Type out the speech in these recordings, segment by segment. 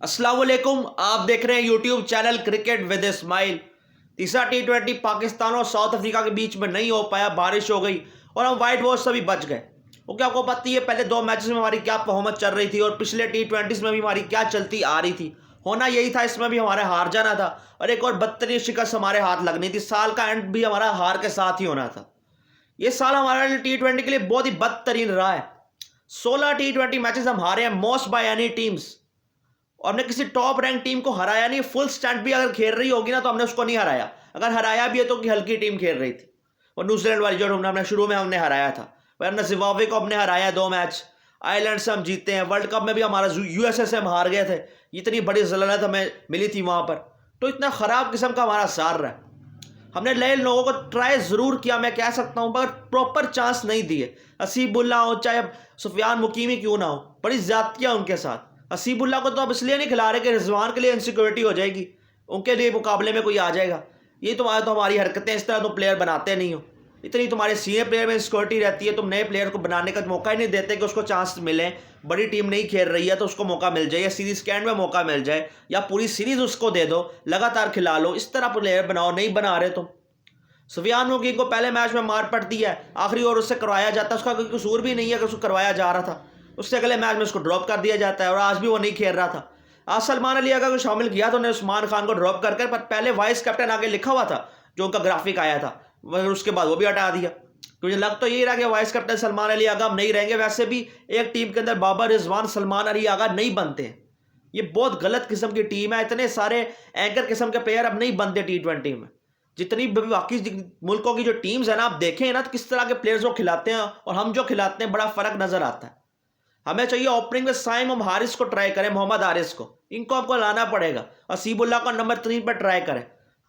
अस्सलाम वालेकुम। आप देख रहे हैं YouTube channel cricket with smile. तीसरा टी20 पाकिस्तान और साउथ अफ्रीका के बीच में नहीं हो पाया, बारिश हो गई और हम वाइट वॉश से भी बच गए। वो क्या आपको पता है पहले दो मैचेस में हमारी क्या परफॉर्मेंस चल रही थी और पिछले टी20 में भी हमारी क्या चलती आ रही थी। होना यही था, इसमें भी हमारे हार जाना था और एक और बदतरीन शिकस्त हमारे हाथ लगनी थी। साल का एंड भी हमारा हार के साथ ही होना था। ये साल हमारे लिए टी20 के लिए बहुत ही बदतरीन रहा है। 16 टी20 मैचेस हम हारे हैं, मोस्ट बाय एनी टीम्स, और हमने किसी टॉप रैंक टीम को हराया नहीं। फुल स्टैंड भी अगर खेल रही होगी ना तो हमने उसको नहीं हराया। अगर हराया भी है तो कि हल्की टीम खेल रही थी। और न्यूजीलैंड वाली जो हमने शुरू में हमने हराया था, वरना जिम्बाब्वे को हमने हराया 2 मैच। आयरलैंड से हम जीते हैं। वर्ल्ड कप में भी हमारा यूएसए से हम हार गए थे। इतनी बड़ी जलालत हमें मिली थी वहां पर। तो इतना खराब किस्म का हमारा सार रहा है। हमने नए लोगों को ट्राई जरूर किया, मैं कह सकता हूं, मगर प्रॉपर चांस नहीं दिए। हसीबुल्ला हो चाहे सुफियान मुकीमी क्यों ना हो, बड़ी ज्यादतियां उनके साथ। हसीबुल्ला को तो अब इसलिए नहीं खिला रहे कि रिजवान के लिए इनसिक्योरिटी हो जाएगी, उनके लिए मुकाबले में कोई आ जाएगा। ये तो हमारी हरकतें, इस तरह तो प्लेयर बनाते नहीं हो। इतनी तुम्हारे सीनियर प्लेयर में सिक्योरिटी रहती है, तुम नए प्लेयर को बनाने का मौका ही नहीं देते कि उसको चांस मिले। बड़ी टीम नहीं खेल रही है तो उसको मौका मिल जाए, या सीरीज के एंड में मौका मिल जाए, या पूरी सीरीज उसको दे दो, लगातार खिला लो। इस तरह प्लेयर बनाओ, नहीं बना रहे तुम। सुफियान मुकीम को पहले मैच में मार पड़ती है, आखिरी ओवर उससे करवाया जाता है। उसका कोई कसूर भी नहीं है कि उसको करवाया जा रहा था। उससे अगले मैच में उसको ड्रॉप कर दिया जाता है और आज भी वो नहीं खेल रहा था। आज सलमान अली अगर को शामिल किया तो उन्हें उस्मान खान को ड्रॉप करके, पर पहले वाइस कैप्टन आगे लिखा हुआ था जो उनका ग्राफिक आया था, मगर उसके बाद वो भी हटा दिया। मुझे लग तो यही रहा कि वाइस कैप्टन सलमान अली आगा नहीं रहेंगे। वैसे भी एक टीम के अंदर बाबर रिजवान सलमान अली आगा नहीं बनते हैं। ये बहुत गलत किस्म की टीम है। इतने सारे एंकर किस्म के प्लेयर अब नहीं बनते टी20 में। जितनी भी बाकी मुल्कों की जो टीम्स है ना, आप देखें ना तो किस तरह के प्लेयर्स वो खिलाते हैं और हम जो खिलाते हैं, बड़ा फर्क नजर आता है। हमें चाहिए ओपनिंग में साइम और हारिस को ट्राई करें, मोहम्मद हारिस को, इनको आपको लाना पड़ेगा। असीबुल्ला को नंबर 3 पर ट्राई करें।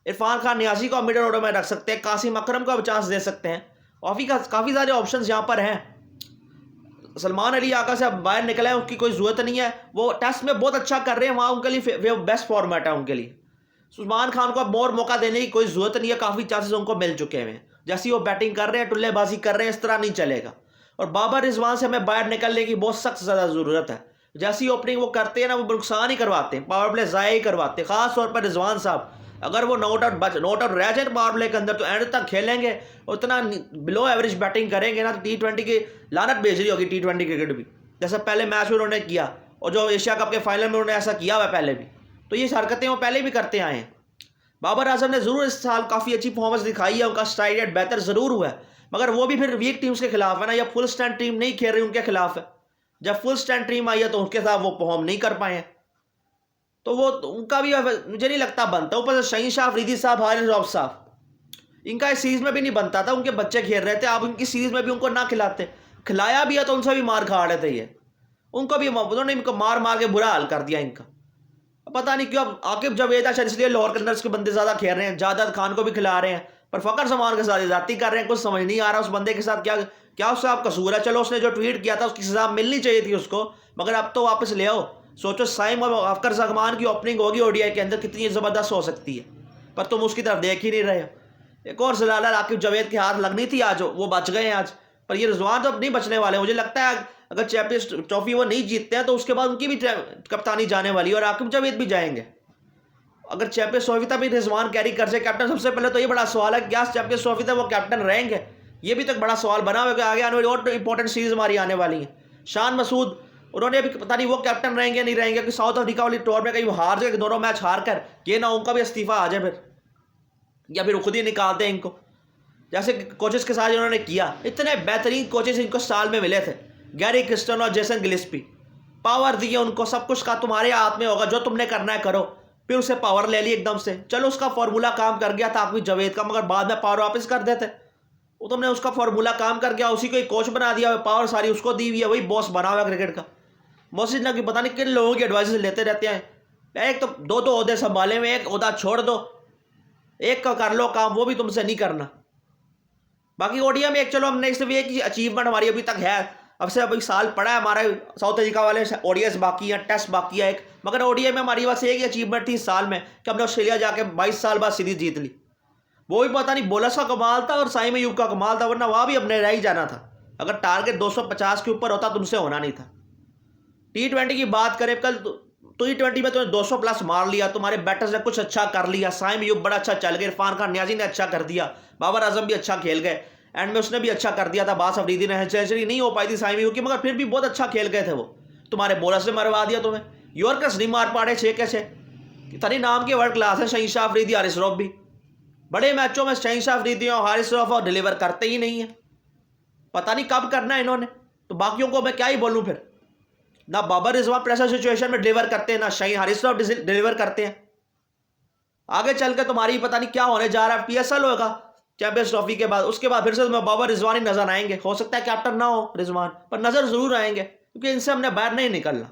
इरफान खान नियाजी को मिडिल ऑर्डर में रख सकते हैं। कासिम अकरम को चांस दे सकते हैं। काफ़ी सारे ऑप्शन यहाँ पर हैं। सलमान अली आका से अब बाहर निकला है, उसकी कोई जरूरत नहीं है। वो टेस्ट में बहुत अच्छा कर रहे हैं, वहाँ उनके लिए बेस्ट फॉर्मेट है उनके लिए। उस्मान खान को अब और मौका देने की कोई जरूरत नहीं है। काफ़ी चांसेस उनको मिल चुके हैं। जैसी वो बैटिंग कर रहे हैं, टुल्लेबाजी कर रहे हैं, इस तरह नहीं चलेगा। और बाबर रिजवान से हमें बाहर निकलने की बहुत सख्त ज़्यादा ज़रूरत है। जैसी ओपनिंग वो करते हैं ना, वो नुकसान ही करवाते हैं, पावर प्ले ज़ाया ही करवाते हैं। ख़ास तौर पर रिजवान साहब, अगर वो नॉट आउट रह जाए पावर प्ले के अंदर तो एंड तक खेलेंगे, उतना बिलो एवरेज बैटिंग करेंगे ना तो टी20 की लानत भेज रही होगी टी20 क्रिकेट भी, जैसा पहले मैच में उन्होंने किया और जो एशिया कप के फाइनल में उन्होंने ऐसा किया हुआ पहले भी। तो ये हरकतें वो पहले भी करते आए हैं। बाबर आजम ने जरूर इस साल काफ़ी अच्छी परफॉर्मेंस दिखाई है, उनका स्ट्राइक रेट बेहतर जरूर हुआ है, मगर वो भी फिर वीक टीम्स के खिलाफ है ना, या फुल स्टैंड टीम नहीं खेल रही उनके खिलाफ है। जब फुल स्टैंड टीम आई है तो उनके साथ वो परफॉर्म नहीं कर पाए हैं, तो वो उनका भी मुझे नहीं लगता बनता। ऊपर से शहीन शाह अफरीदी साहब, हारिस रऊफ साहब, इनका इस सीरीज में भी नहीं बनता था। उनके बच्चे खेल रहे थे, आप इनकी सीरीज में भी उनको ना खिलाते। खिलाया भी है तो उनसे भी मार खा रहे थे। ये उनको भी उन्होंने इनको मार मार के बुरा हाल कर दिया इनका। पता नहीं क्यों अब आकिब जावेद शायद इसलिए लाहौर कलंदर्स के बंदे ज्यादा खेल रहे हैं, जावेद खान को भी खिला रहे हैं, पर फकर जमान के साथ जाती कर रहे हैं। कुछ समझ नहीं आ रहा उस बंदे के साथ क्या क्या उसका आप कसूर है। चलो उसने जो ट्वीट किया था उसकी सजा मिलनी चाहिए थी उसको, मगर अब तो वापस ले आओ। सोचो साइम और फकर जमान की ओपनिंग होगी ओडीआई के अंदर, कितनी ज़बरदस्त हो सकती है, पर तुम उसकी तरफ देख ही नहीं रहे हो। एक और जलालत आकिब जावेद के हाथ लगनी थी आज, वो बच गए हैं आज, पर ये रिजवान तो अब नहीं बचने वाले। मुझे लगता है अगर चैंपियंस ट्रॉफी वो नहीं जीतते हैं तो उसके बाद उनकी भी कप्तानी जाने वाली है और आकिब जावेद भी जाएंगे। अगर चैंपियंस ट्रॉफी तक भी रिजवान कैरी कर जाए कैप्टन, सबसे पहले तो ये बड़ा सवाल है क्या चैंपियंस ट्रॉफी तक वो कैप्टन रहेंगे। ये भी तो बड़ा सवाल बना हुआ है कि आगे आने वाली और इंपॉर्टेंट सीरीज हमारी आने वाली है। शान मसूद, उन्होंने भी पता नहीं वो कैप्टन रहेंगे नहीं रहेंगे, कि साउथ अफ्रीका वाली टूर में कहीं हार जाए, दोनों मैच हार कर, ये ना उनका भी इस्तीफा आ जाए फिर, या फिर खुद ही निकालते हैं इनको, जैसे कोचेस के साथ इन्होंने किया। इतने बेहतरीन कोचेस इनको साल में मिले थे, गैरी क्रिस्टन और जेसन गिलिस्पी। पावर दिए उनको, सब कुछ का तुम्हारे हाथ में होगा, जो तुमने करना है करो। फिर उसे पावर ले ली एकदम से। चलो उसका फॉर्मूला काम कर गया था आकिब जावेद का, मगर बाद में पावर वापस कर देते। वो तुमने उसका फॉर्मूला काम कर गया, उसी को एक कोच बना दिया, पावर सारी उसको दी हुई है, वही बॉस बना हुआ क्रिकेट का। मोहसिन नकवी पता नहीं किन लोगों की एडवाइस लेते रहते हैं। एक तो दो ओहदे संभाले में, एक ओहदा छोड़ दो, एक का कर लो काम, वो भी तुमसे नहीं करना। बाकी ओडीआई में एक चलो हमने सिर्फ एक अचीवमेंट हमारी अभी तक है, अब से अभी साल पड़ा है हमारा, साउथ अफ्रीका वाले ओडीआई बाकी है, टेस्ट बाकी है एक, मगर ओडीआई में हमारी बस एक ही अचीवमेंट थी इस साल में कि हमने ऑस्ट्रेलिया जाके 22 साल बाद सीरीज जीत ली। वो भी पता नहीं बोलस का कमाल था और साइम अयूब का कमाल था, वरना वहाँ भी हमने रह ही जाना था। अगर टारगेट 250 के ऊपर होता तुमसे होना नहीं था। टी20 की बात करें, कल T20 में तुमने 200 प्लस मार लिया, तुम्हारे बैटर्स ने कुछ अच्छा कर लिया, साइम अयूब बड़ा अच्छा चल गए, इरफान खान नियाजी ने अच्छा कर दिया, बाबर आजम भी अच्छा खेल गए, एंड में उसने भी अच्छा कर दिया था, बास अफरीदी ने सेंचुरी नहीं हो पाई थी साइम अयूब की, मगर फिर भी बहुत अच्छा खेल गए थे वो। तुम्हारे बॉलर्स ने मरवा दिया तुम्हें, यॉर्कर्स नहीं मार पा रहे 6 के 6। इतनी नाम के वर्ल्ड क्लास है शहीनशाह अफरीदी, हारिस रऊफ भी। बड़े मैचों में शहीनशाह अफरीदी और हारिस रऊफ और डिलीवर करते ही नहीं है, पता नहीं कब करना है इन्होंने। तो बाकियों को मैं क्या ही बोलूँ फिर, ना बाबर रिजवान प्रेशर सिचुएशन में डिलीवर करते हैं, ना शाहीन हारिस रऊफ डिलीवर करते हैं। आगे चल के तुम्हारी पता नहीं क्या होने जा रहा है, PSL होगा चैंपियंस ट्रॉफी के बाद, उसके बाद फिर से तुम्हें बाबर रिजवान ही नजर आएंगे। हो सकता है कैप्टन ना हो रिजवान, पर नजर जरूर आएंगे, क्योंकि इनसे हमने बाहर नहीं निकलना।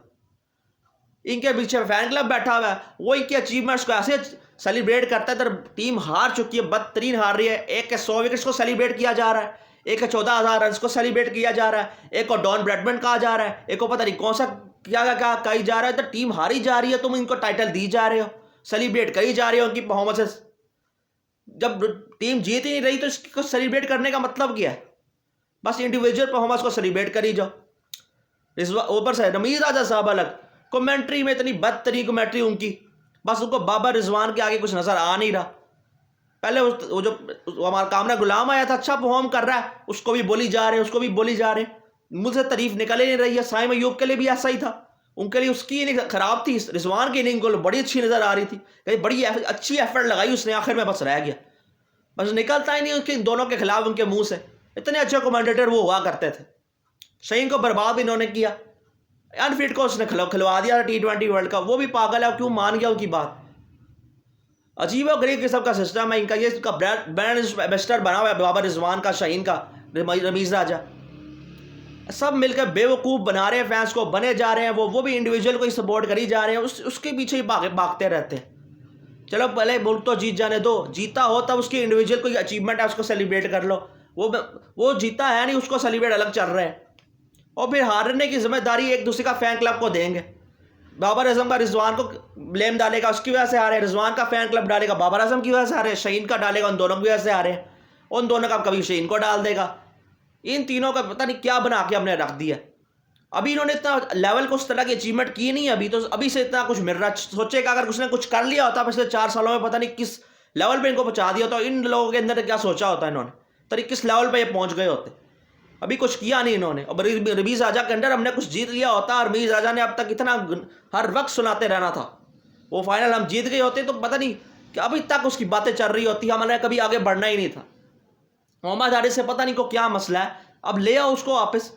इनके पीछे फैन क्लब बैठा हुआ है, वो इनके अचीवमेंट्स को ऐसे सेलिब्रेट करता है। इधर टीम हार चुकी है, बदतरीन हार रही है, एक के 100 विकेट्स को सेलिब्रेट किया जा रहा है, एक के 14,000 रन को सेलिब्रेट किया जा रहा है, एक को डॉन ब्रैडमैन कहा जा रहा है, एक को पता नहीं कौन सा क्या क्या कही जा रहा है। तो टीम हारी जा रही है, तुम इनको टाइटल दी जा रहे हो, सेलिब्रेट करी जा रहे हो उनकी परफॉर्मेंसेस। जब टीम जीत ही नहीं रही तो इसको सेलिब्रेट करने का मतलब क्या है? बस इंडिविजुअल परफॉर्मेंस को सेलिब्रेट करी जाओ। ऊपर से रमीज राजा साहब अलग, कमेंट्री में इतनी बदतरीन कमेंट्री उनकी, बस उनको बाबर रिजवान के आगे कुछ नजर आ नहीं रहा। पहले वो जो हमारा कामरा गुलाम आया था, अच्छा परफॉर्म कर रहा है, उसको भी बोली जा रहे हैं, उसको भी बोली जा रहे हैं, मुझसे तारीफ निकल ही नहीं रही है। साइम अयूब के लिए भी ऐसा ही था, उनके लिए उसकी इनिंग खराब थी, रिजवान की इनिंग को बड़ी अच्छी नजर आ रही थी, कहीं बड़ी अच्छी एफर्ट लगाई उसने, आखिर में बस रह गया, बस निकलता ही नहीं उसके दोनों के खिलाफ उनके मुंह से। इतने अच्छे कमेंटेटर वो हुआ करते थे, शहीन को बर्बाद इन्होंने किया, अनफिट को उसने खिलवा दिया T20 वर्ल्ड कप। वो भी पागल है, क्यों मान गया उनकी बात। अजीब और गरीब किस्म का सिस्टम है इनका। ये इसका ब्रांड एम्बेसडर बना हुआ है बाबर रिजवान का, शाहीन का, रमीज राजा, सब मिलकर बेवकूफ़ बना रहे हैं फैंस को, बने जा रहे हैं। वो भी इंडिविजुअल को ही सपोर्ट करी जा रहे हैं, उसके पीछे ही भागते रहते हैं। चलो पहले मुल्क तो जीत जाने दो, जीता हो तब उसकी इंडिविजुअल कोई अचीवमेंट है उसको सेलिब्रेट कर लो। वो जीता है नहीं, उसको सेलिब्रेट अलग चल रहा है, और फिर हारने की जिम्मेदारी एक दूसरे का फैन क्लब को देंगे। बाबर आजम का रिजवान को ब्लेम डालेगा, उसकी वजह से हारे, रिजवान का फैन क्लब डालेगा बाबर आजम की वजह से हारे, शहीन का डालेगा उन दोनों की वजह से हारे, उन दोनों का कभी शहीन को डाल देगा। इन तीनों का पता नहीं क्या बना के हमने रख दिया। अभी इन्होंने इतना लेवल को उस तरह की अचीवमेंट की नहीं, अभी तो अभी से इतना कुछ मिल रहा। सोचेगा अगर उसने कुछ कर लिया होता पिछले 4 सालों में, पता नहीं किस लेवल पे इनको पहुंचा दिया होता, इन लोगों के अंदर क्या सोचा होता इन्होंने, तरी किस लेवल पे ये पहुंच गए होते। अभी कुछ किया नहीं इन्होंने। और रमीज राजा के अंदर हमने कुछ जीत लिया होता, और रमीज राजा ने अब तक इतना हर वक्त सुनाते रहना था, वो फाइनल हम जीत गए होते तो पता नहीं कि अभी तक उसकी बातें चल रही होती, हमारे कभी आगे बढ़ना ही नहीं था। मोहम्मद हारिस से पता नहीं को क्या मसला है, अब ले आओ उसको वापस,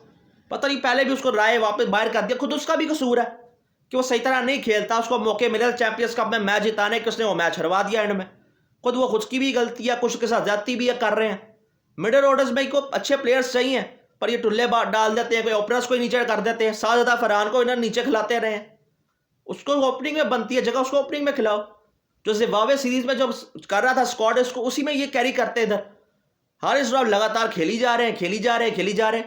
पता नहीं पहले भी उसको राय वापस बाहर कर दिया, खुद उसका भी कसूर है कि वो सही तरह नहीं खेलता। उसको मौके मिले चैंपियंस कप में मैच जिताने के, उसने वो मैच हरवा दिया एंड में। खुद की भी गलती है, कुछ के साथ ज्यादती भी कर रहे हैं। मिडिल ऑर्डर्स में को अच्छे प्लेयर्स चाहिए, पर ये टुल्ले डाल देते हैं, कोई ओपनर्स को नीचे कर देते हैं। साजिदा फरहान को इन्हें नीचे खिलाते रहे, उसको ओपनिंग में बनती है जगह, उसको ओपनिंग में खिलाओ। जो जिम्बाब्वे सीरीज में जो कर रहा था स्क्वाड, उसको उसी में ये कैरी करते इधर। हारिस रऊफ लगातार खेली जा रहे हैं।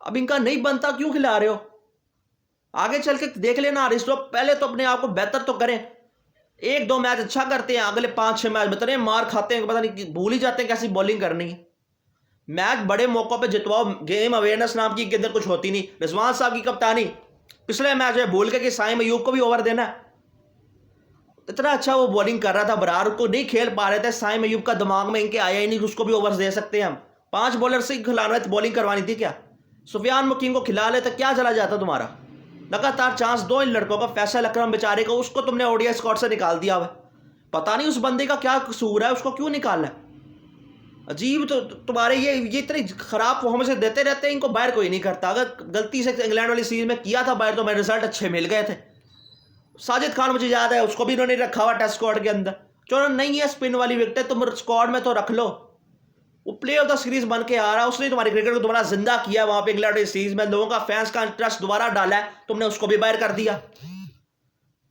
अब इनका नहीं बनता, क्यों खिला रहे हो? आगे चल के देख लेना हारिस रऊफ, पहले तो अपने आप को बेहतर तो करें। 1-2 मैच अच्छा करते हैं, अगले 5-6 मैच बेहतर मार खाते हैं, पता नहीं भूल ही जाते हैं कैसी बॉलिंग करनी है। मैच बड़े मौकों पे जितवाओ, गेम अवेयरनेस नाम की इधर कुछ होती नहीं। रिजवान साहब की कप्तानी पिछले मैच में भूल के कि साइम अयूब को भी ओवर देना है। इतना अच्छा वो बॉलिंग कर रहा था, बरार को नहीं खेल पा रहे थे। साइम अयूब का दिमाग में इनके आया ही नहीं, उसको भी ओवर्स दे सकते हैं हम। 5 बॉलर से खिलाना है, बॉलिंग करवानी थी क्या? सुफियान मुकीम को खिला ले तो क्या चला जाता तुम्हारा? लगातार चांस दो इन लड़कों का। फैसल अकरम बेचारे को, उसको तुमने ओडीआई स्क्वाड से निकाल दिया हुआ, पता नहीं उस बंदे का क्या कसूर है, उसको क्यों निकालना है? अजीब। तो तुम्हारे ये इतनी खराब परफॉर्मेंस देते रहते हैं, इनको बाहर कोई नहीं करता। अगर गलती से इंग्लैंड वाली सीरीज में किया था बाहर, तो मेरे रिजल्ट अच्छे मिल गए थे। साजिद खान मुझे याद है, उसको भी इन्होंने रखा हुआ टेस्ट स्क्वाड के अंदर। चलो नहीं है स्पिन वाली विकेट, तुम स्क्वाड में तो रख लो। वो प्लेयर ऑफ द सीरीज बन के आ रहा है, उसने तुम्हारी क्रिकेट को दोबारा जिंदा किया वहां पे इंग्लैंड वाली सीरीज में। लोगों का फैंस का इंटरेस्ट दोबारा डाला है, तुमने उसको भी बाहर कर दिया।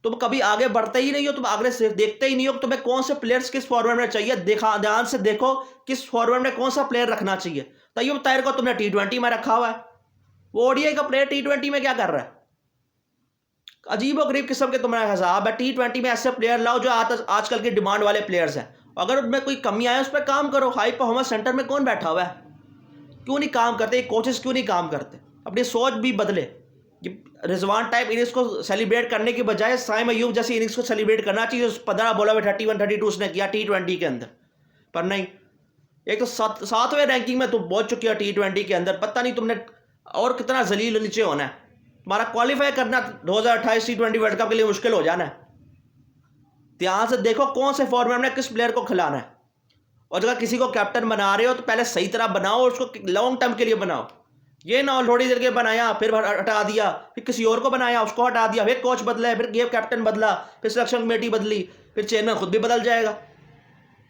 तुम कभी आगे बढ़ते ही नहीं हो, तुम आगे से देखते ही नहीं हो तुम्हें कौन से प्लेयर्स किस फॉर्मेट में चाहिए। ध्यान से देखो किस फॉर्मेट में कौन सा प्लेयर रखना चाहिए। तैयब ताहिर को तुमने T20 में रखा हुआ है, वो ओडीआई का प्लेयर T20 में क्या कर रहा है? अजीब और गरीब किस्म के तुम्हारा हिसाब है। T20 में ऐसे प्लेयर लाओ जो आजकल के डिमांड वाले प्लेयर्स हैं। अगर उनमें कोई कमी आए उस पर काम करो। हाई परफॉर्मेंस सेंटर में कौन बैठा हुआ है? क्यों नहीं काम करते कोचेस, क्यों नहीं काम करते? अपनी सोच भी बदले। रिजवान टाइप इनिंग्स को सेलिब्रेट करने की बजाय साइम अयूब जैसी इनिंग्स को सेलिब्रेट करना चाहिए। 15 बॉलों में 31-32 उसने किया T20 के अंदर, पर नहीं। एक तो 7वें रैंकिंग में तुम पहुंच चुकी है T20 के अंदर, पता नहीं तुमने और कितना जलील नीचे होना है। तुम्हारा क्वालिफाई करना 2028 T20 वर्ल्ड कप के लिए मुश्किल हो जाना है। ध्यान से देखो कौन से फॉर्मेट में किस प्लेयर को खिलाना है, और अगर किसी को कैप्टन बना रहे हो तो पहले सही तरह बनाओ और उसको लॉन्ग टर्म के लिए बनाओ। ये ना थोड़ी देर के बनाया फिर हटा दिया, फिर किसी और को बनाया उसको हटा दिया, फिर कोच बदला, फिर गेम कैप्टन बदला, फिर सिलेक्शन कमेटी बदली, फिर चेयरमैन खुद भी बदल जाएगा।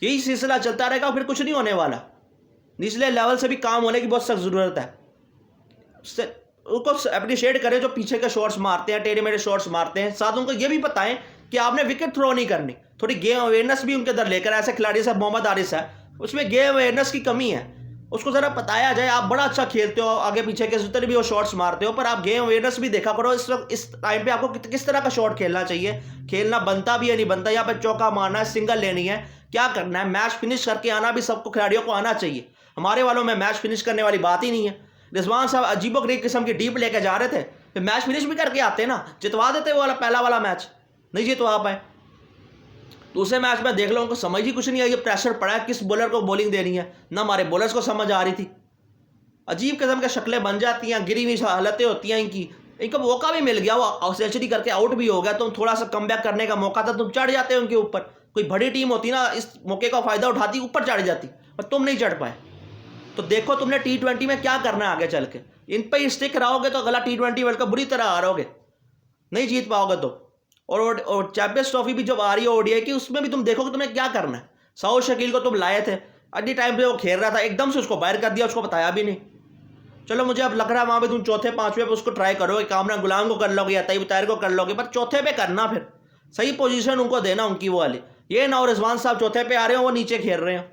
यही सिलसिला चलता रहेगा, फिर कुछ नहीं होने वाला। निचले लेवल से भी काम होने की बहुत सख्त ज़रूरत है। उनको अप्रिशिएट करें जो पीछे के शॉट्स मारते हैं, टेढ़े मेढ़े शॉट्स मारते हैं। साथ उनको ये भी बताएं कि आपने विकेट थ्रो नहीं करनी। थोड़ी गेम अवेयरनेस भी उनके अंदर लेकर, ऐसे खिलाड़ी साहब मोहम्मद आरिस है, उसमें गेम अवेयरनेस की कमी है, उसको ज़रा बताया जाए। आप बड़ा अच्छा खेलते हो, आगे पीछे के जितने भी वो शॉट्स मारते हो, पर आप गेम अवेयरनेस भी देखा करो। इस वक्त इस टाइम पे आपको किस तरह का शॉट खेलना चाहिए, खेलना बनता भी है नहीं बनता, यहाँ पे चौका मारना है, सिंगल लेनी है, क्या करना है, मैच फिनिश करके आना भी सबको खिलाड़ियों को आना चाहिए। हमारे वालों में मैच फिनिश करने वाली बात ही नहीं है। रिजवान साहब अजीबोगरीब किस्म की डीप लेके जा रहे थे, फिर मैच फिनिश भी करके आते ना, जितवा देते वो वाला पहला वाला मैच, नहीं जितवा पाए। दूसरे मैच में देख लो उनको समझ ही कुछ नहीं आई, ये प्रेशर पड़ा है किस बॉलर को बॉलिंग देनी है, ना हमारे बॉलर्स को समझ आ रही थी। अजीब किस्म की शक्लें बन जाती हैं, गिरी हुई हालतें होती हैं इनकी। इनको मौका भी मिल गया, वो सेंचुरी करके आउट भी हो गया, तुम थोड़ा सा कम बैक करने का मौका था, तुम चढ़ जाते हो उनके ऊपर। कोई बड़ी टीम होती ना, इस मौके का फ़ायदा उठाती, ऊपर चढ़ जाती, पर तुम नहीं चढ़ पाए। तो देखो तुमने T20 में क्या करना है आगे चल के। इन पर ही स्टिक रहोगे तो अगला T20 वर्ल्ड कप बुरी तरह हारोगे, नहीं जीत पाओगे तो। और चैंपियंस ट्रॉफी भी जब आ रही है ODI की, उसमें भी तुम देखोगे तुम्हें क्या करना है। सऊद शकील को तुम लाए थे, अन्य टाइम पे वो खेल रहा था, एकदम से उसको बाहर कर दिया, उसको बताया भी नहीं। चलो मुझे अब लग रहा है वहाँ पे तुम चौथे पांचवें पे उसको ट्राई करोगे, कामरान गुलाम को कर लोगे या तैयब ताहिर को कर लोगे, पर चौथे पे करना, फिर सही पोजीशन उनको देना उनकी वो वाली। ये ना, और रिजवान साहब चौथे पे आ रहे हो, वो नीचे खेल रहे हो।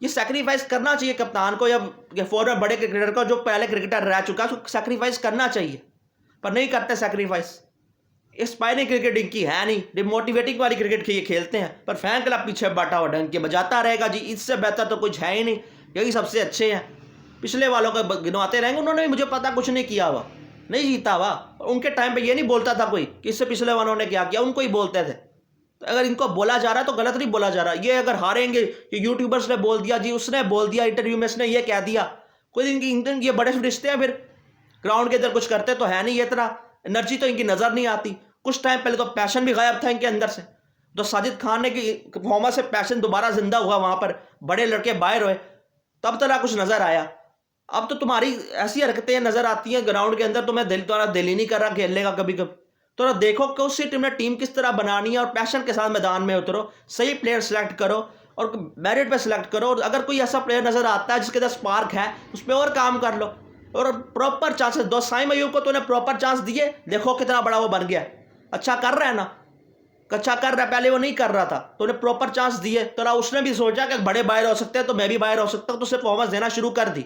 ये सेक्रीफाइस करना चाहिए कप्तान को, या फॉरवर्ड बड़े क्रिकेटर को, जो पहले क्रिकेटर रह चुका है, उसको सेक्रीफाइस करना चाहिए, पर नहीं करते सेक्रीफाइस। इंस्पायरिंग क्रिकेट इनकी है नहीं, डिमोटिवेटिंग वाली क्रिकेट खेलते हैं, पर फैन क्लब पीछे बाटा हुआ ढंग के बजाता रहेगा जी, इससे बेहतर तो कुछ है ही नहीं, यही सबसे अच्छे हैं। पिछले वालों को गिनवाते रहेंगे, उन्होंने भी मुझे पता कुछ नहीं किया हुआ, नहीं जीता हुआ। उनके टाइम पे ये नहीं बोलता था कोई कि इससे पिछले वालों ने क्या किया, उनको ही बोलते थे। तो अगर इनको बोला जा रहा है तो गलत नहीं बोला जा रहा। ये अगर हारेंगे कि यूट्यूबर्स ने बोल दिया जी, उसने बोल दिया इंटरव्यू में, इसने ये कह दिया, कोई इनकी ये बड़े रिश्ते हैं, फिर ग्राउंड के अंदर कुछ करते तो है नहीं, ये तरह एनर्जी तो इनकी नज़र नहीं आती। कुछ टाइम पहले तो पैशन भी गायब था इनके अंदर से, तो साजिद खान ने की परफॉर्मेंस से पैशन दोबारा जिंदा हुआ, वहाँ पर बड़े लड़के बाहर हुए, तब तरह कुछ नज़र आया। अब तो तुम्हारी ऐसी हरकतें नज़र आती हैं ग्राउंड के अंदर, तुम्हें तुम्हारा दिल ही नहीं कर रहा खेलने का कभी कभी। तो देखो कि उससे टीम किस तरह बनानी है, और पैशन के साथ मैदान में उतरो, सही प्लेयर सेलेक्ट करो और मेरिट पे सेलेक्ट करो। और अगर कोई ऐसा प्लेयर नज़र आता है जिसके अंदर स्पार्क है, उस पर और काम कर लो, और प्रॉपर चांसेस दो। साइम अयूब को तूने प्रॉपर चांस दिए, देखो कितना बड़ा वो बन गया, अच्छा कर रहा है ना, अच्छा कर रहा है, पहले वो नहीं कर रहा था, तूने प्रॉपर चांस दिए, तो उसने भी सोचा कि बड़े बाहर हो सकते हैं तो मैं भी बाहर हो सकता हूँ, तो उसे परफॉर्मेंस देना शुरू कर दी।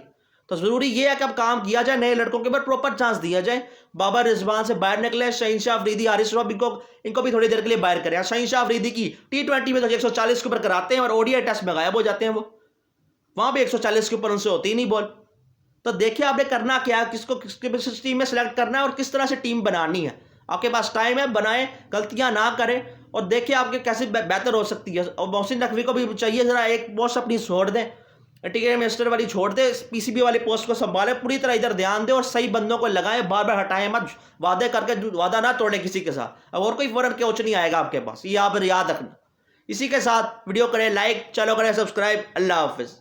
तो ज़रूरी ये है कि अब काम किया जाए, नए लड़कों के ऊपर प्रॉपर चांस दिया जाए। बाबर रिजवान से बाहर निकले, शहीनशाह अफरीदी, हारिस रऊफ, इनको भी थोड़ी देर के लिए बाहर करें। शहीनशाह अफरीदी की T20 में तो 140 के ऊपर कराते हैं, और ODI टेस्ट में गायब हो जाते हैं, वो वहाँ भी 140 के ऊपर उनसे होती ही नहीं बॉल। तो देखिए आपने करना क्या है, किसको किस टीम में सेलेक्ट करना है और किस तरह से टीम बनानी है। आपके पास टाइम है, बनाएं, गलतियां ना करें, और देखिए आपके कैसे बेहतर हो सकती है। और मोहसिन नकवी को भी चाहिए ज़रा एक पोस्ट अपनी छोड़ दें, टिकट मिनिस्टर वाली छोड़ दे, PCB वाली पोस्ट को संभाले, पूरी तरह इधर ध्यान दे और सही बंदों को लगाएं, बार बार हटाएं मत, वादे करके वादा ना तोड़े किसी के साथ। अब और कोई फौरन कोच नहीं आएगा आपके पास, ये आप याद रखना। इसी के साथ वीडियो करें लाइक, चलो करें सब्सक्राइब। अल्लाह हाफिज़।